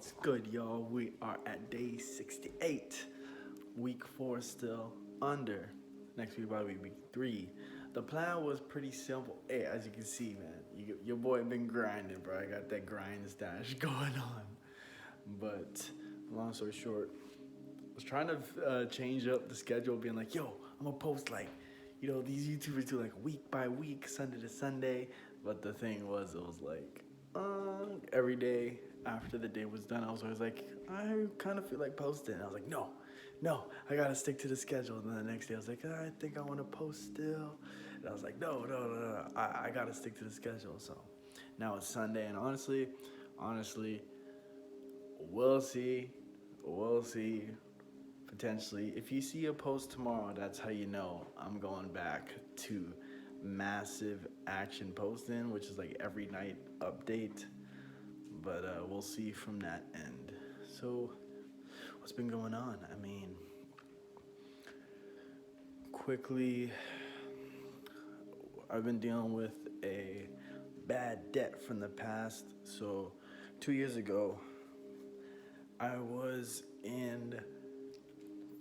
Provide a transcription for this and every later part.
What's good, y'all? We are at day 68. Week 4 still under. Next week probably week 3. The plan was pretty simple. Hey, as you can see, man, your boy been grinding, bro. I got that grind stash going on. But long story short, I was trying to change up the schedule, being like, yo, I'm gonna post like, these YouTubers do like week by week, Sunday to Sunday. But the thing was, it was like, every day after the day was done, I was always like, I kind of feel like posting. And I was like, no, I gotta stick to the schedule. And then the next day, I was like, I think I want to post still. And I was like, no, I gotta stick to the schedule. So now it's Sunday, and honestly, we'll see, we'll see. Potentially, if you see a post tomorrow, that's how you know I'm going back to massive action posting, which is like every night update. But we'll see from that end. So, what's been going on? I mean, quickly, I've been dealing with a bad debt from the past. So, 2 years ago, I was in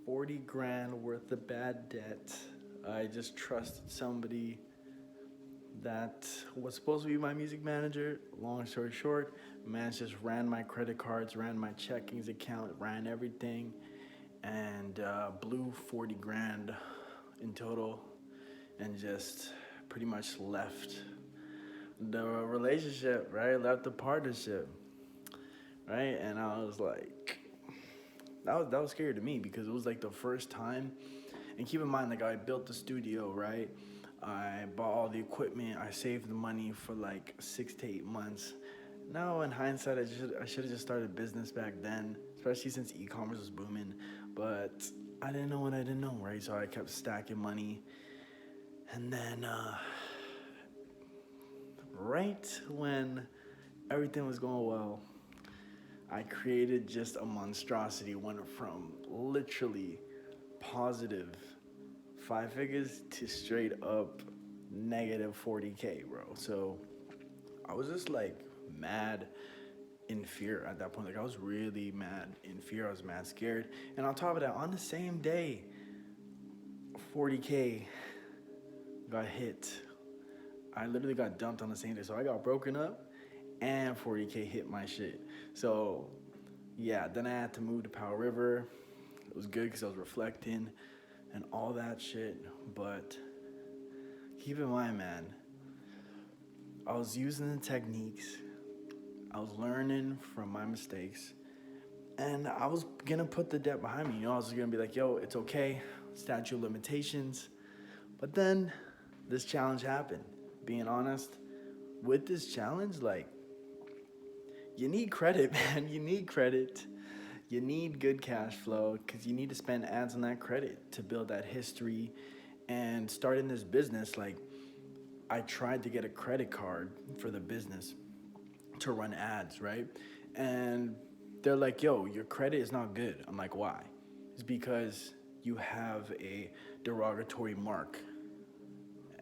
40 grand worth of bad debt. I just trusted somebody that was supposed to be my music manager. Long story short, man just ran my credit cards, ran my checkings account, ran everything, and blew 40 grand in total, and just pretty much left the relationship, right? Left the partnership, right? And I was like, that was scary to me because it was like the first time. And keep in mind, like, I built the studio, right? I bought all the equipment. I saved the money for like 6 to 8 months. Now, in hindsight, I should have just started a business back then, especially since e-commerce was booming. But I didn't know what I didn't know, right? So I kept stacking money, and then right when everything was going well, I created just a monstrosity. Went from literally positive 5 figures to straight up negative 40K, bro. So I was just like mad in fear at that point. Like, I was really mad in fear. I was mad scared. And on top of that, on the same day, 40K got hit. I literally got dumped on the same day. So I got broken up and 40K hit my shit. So yeah, then I had to move to Powell River. It was good because I was reflecting and all that shit. But keep in mind, man, I was using the techniques, I was learning from my mistakes, and I was gonna put the debt behind me. I was gonna be like, yo, it's okay, statute of limitations. But then this challenge happened. Being honest, with this challenge, like, you need credit, man. You need credit. You need good cash flow because you need to spend ads on that credit to build that history. And starting this business, like, I tried to get a credit card for the business to run ads, right? And they're like, yo, your credit is not good. I'm like, why? It's because you have a derogatory mark.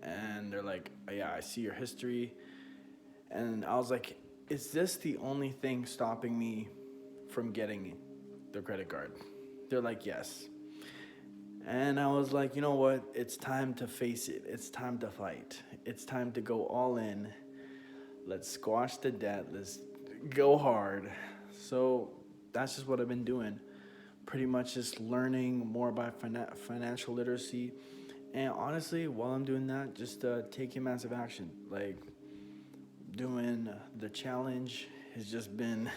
And they're like, oh, yeah, I see your history. And I was like, is this the only thing stopping me from getting the credit card? They're like, yes. And I was like, you know what? It's time to face it. It's time to fight. It's time to go all in. Let's squash the debt. Let's go hard. So that's just what I've been doing. Pretty much just learning more about financial literacy. And honestly, while I'm doing that, just taking massive action. Like, doing the challenge has just been,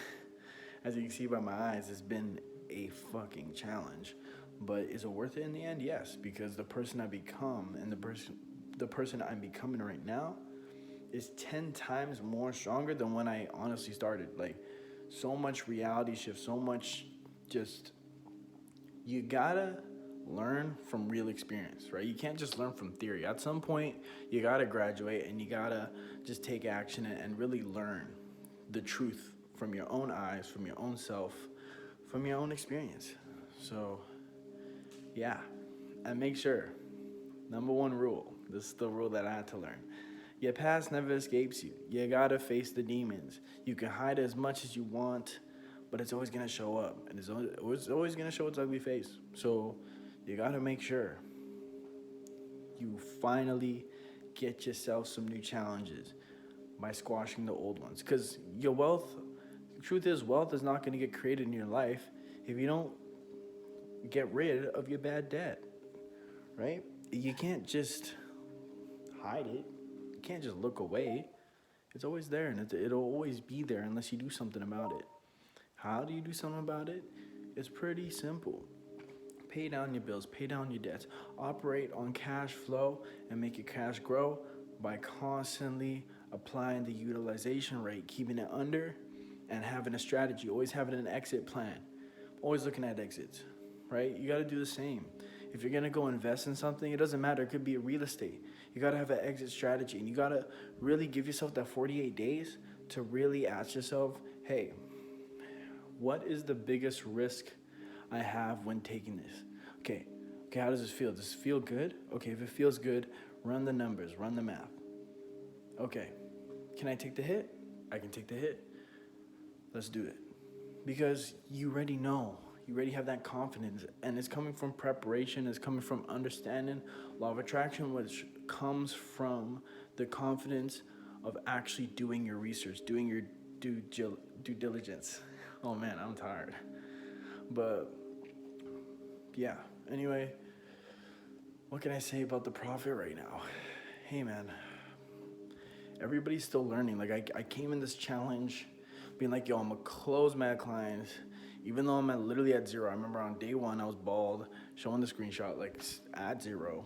as you can see by my eyes, it's been a fucking challenge. But is it worth it in the end? Yes, because the person I become and the person I'm becoming right now is 10 times more stronger than when I honestly started. Like, so much reality shift, so much just, you gotta learn from real experience, right? You can't just learn from theory. At some point, you gotta graduate and you gotta just take action and really learn the truth from your own eyes, from your own self, from your own experience. So, yeah, and make sure, number one rule, this is the rule that I had to learn. Your past never escapes you. You gotta face the demons. You can hide as much as you want, but it's always gonna show up, and it's always gonna show its ugly face. So you gotta make sure you finally get yourself some new challenges by squashing the old ones. Because your wealth, the truth is, wealth is not gonna get created in your life if you don't get rid of your bad debt, right? You can't just hide it. You can't just look away. It's always there, and it'll always be there unless you do something about it. How do you do something about it? It's pretty simple. Pay down your bills, pay down your debts, operate on cash flow, and make your cash grow by constantly applying the utilization rate, keeping it under, and having a strategy, always having an exit plan, always looking at exits, right? You got to do the same. If you're going to go invest in something, it doesn't matter. It could be a real estate. You got to have an exit strategy, and you got to really give yourself that 48 days to really ask yourself, hey, what is the biggest risk I have when taking this? Okay, how does this feel? Does it feel good? Okay, if it feels good, run the numbers, run the math. Okay, can I take the hit? I can take the hit. Let's do it. Because you already know. You already have that confidence. And it's coming from preparation. It's coming from understanding law of attraction, which comes from the confidence of actually doing your research, doing your due diligence. Oh man, I'm tired. But yeah, anyway, what can I say about the profit right now? Hey man, everybody's still learning. Like I came in this challenge being like, yo, I'm gonna close my clients, even though I'm literally at zero. I remember on day one, I was bald, showing the screenshot, like at zero,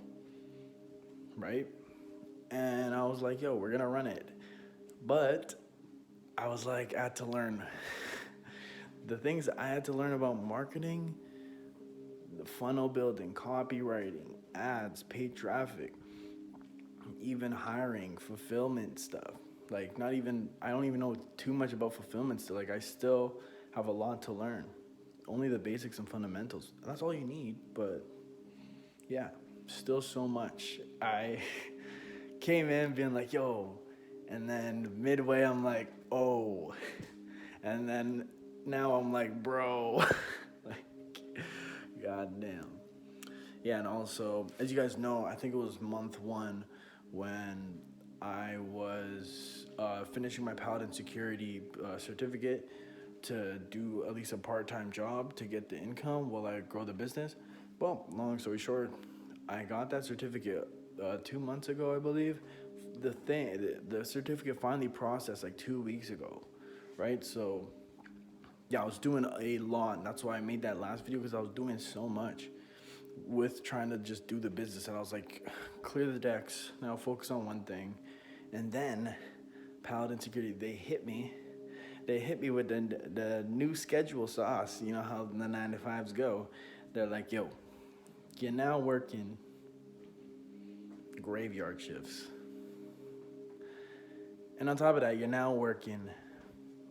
right? And I was like, yo, we're gonna run it. But I was like, I had to learn the things I had to learn about marketing, the funnel building, copywriting, ads, paid traffic, even hiring, fulfillment stuff. Like I don't even know too much about fulfillment still. Like I still have a lot to learn. Only the basics and fundamentals. That's all you need, but yeah, still so much. I came in being like, yo, and then midway I'm like, oh, and then now I'm like, bro, like, goddamn. Yeah, and also, as you guys know, I think it was month one when I was finishing my Paladin Security certificate to do at least a part-time job to get the income while I grow the business. Well, long story short, I got that certificate 2 months ago, I believe. The certificate finally processed like 2 weeks ago, right? So yeah, I was doing a lot, and that's why I made that last video, because I was doing so much with trying to just do the business, and I was like, clear the decks, now focus on one thing. And then Paladin Security, they hit me with the new schedule sauce. You know how the 9 to 5s go. They're like, yo, you're now working graveyard shifts, and on top of that, you're now working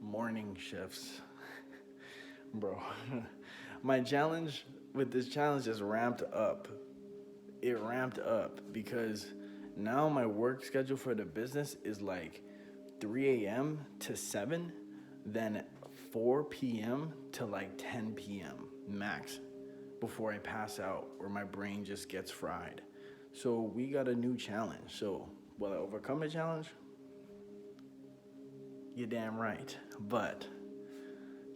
morning shifts. Bro, my challenge with this challenge just ramped up. It ramped up because now my work schedule for the business is like 3 a.m. to 7, then 4 p.m. to like 10 p.m. max before I pass out, or my brain just gets fried. So we got a new challenge. So will I overcome the challenge? You're damn right. But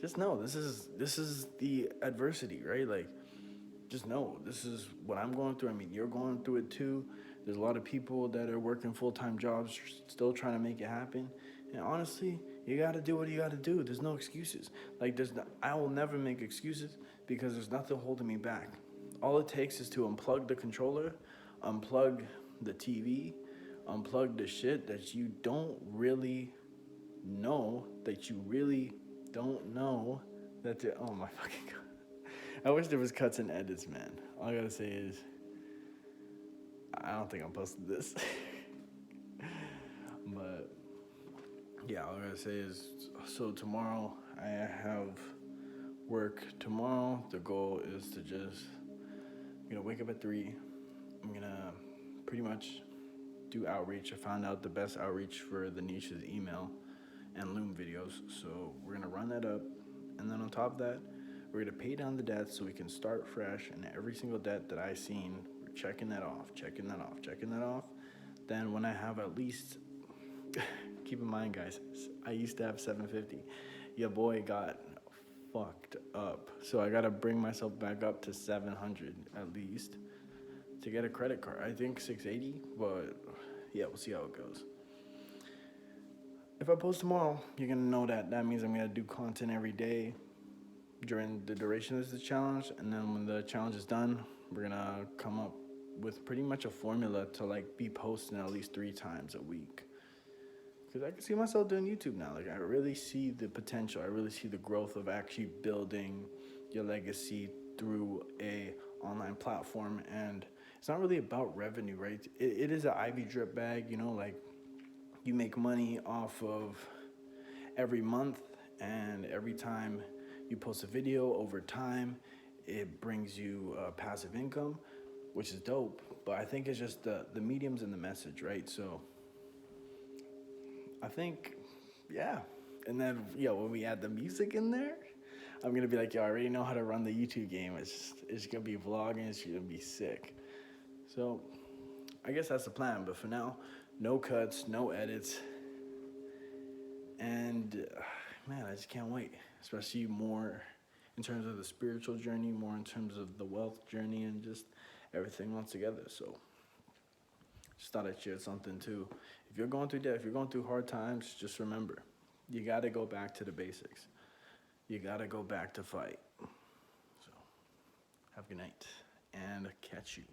just know this is the adversity, right? Like, just know this is what I'm going through. I mean, you're going through it too. There's a lot of people that are working full-time jobs, still trying to make it happen. And honestly, you got to do what you got to do. There's no excuses. Like, I will never make excuses, because there's nothing holding me back. All it takes is to unplug the controller, unplug the TV, unplug the shit that you don't really know, oh my fucking God. I wish there was cuts and edits, man. All I gotta say is, I don't think I'm posting this. But yeah, all I gotta say is, so tomorrow I have work tomorrow. The goal is to just, wake up at 3. I'm gonna pretty much do outreach. I found out the best outreach for the niche is email and Loom videos. So we're gonna run that up, And then on top of that, we're gonna pay down the debt so we can start fresh. And every single debt that I seen, we're checking that off, checking that off, checking that off. Then when I have at least, keep in mind, guys, I used to have 750. Your boy got fucked up, so I gotta bring myself back up to 700 at least to get a credit card. I think 680, but yeah, we'll see how it goes. If I post tomorrow, you're gonna know that means I'm gonna do content every day during the duration of the challenge, and then when the challenge is done, we're gonna come up with pretty much a formula to like be posting at least 3 times a week. Because I can see myself doing YouTube now. Like, I really see the potential. I really see the growth of actually building your legacy through a online platform. And it's not really about revenue, right? It is an Ivy drip bag, you know, like you make money off of every month, and every time you post a video over time, it brings you passive income, which is dope. But I think it's just the mediums and the message, right? So I think, yeah. And then, when we add the music in there, I'm gonna be like, I already know how to run the YouTube game. It's gonna be vlogging. It's gonna be sick. So I guess that's the plan. But for now, no cuts, no edits, and man, I just can't wait. Especially more in terms of the spiritual journey, more in terms of the wealth journey, and just everything all together. So just thought I'd share something too. If you're going through debt, if you're going through hard times, just remember, you gotta go back to the basics. You gotta go back to fight. So have a good night, and catch you.